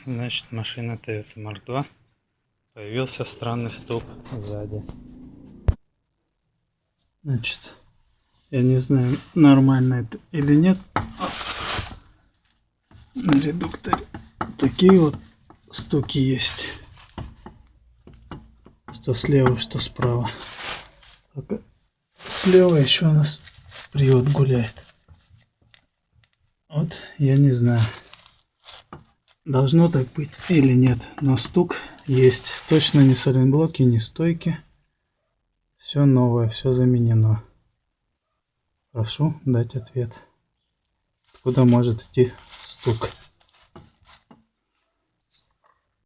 Значит, машина Toyota Mark II. Появился странный стук сзади. Значит, я не знаю, нормально это или нет. На редукторе такие вот стуки есть. Что слева, что справа. Только слева еще у нас привод гуляет. Вот, я не знаю, должно так быть или нет, но стук есть. Точно не сайлентблоки, не стойки. Все новое, все заменено. Прошу дать ответ. Откуда может идти стук?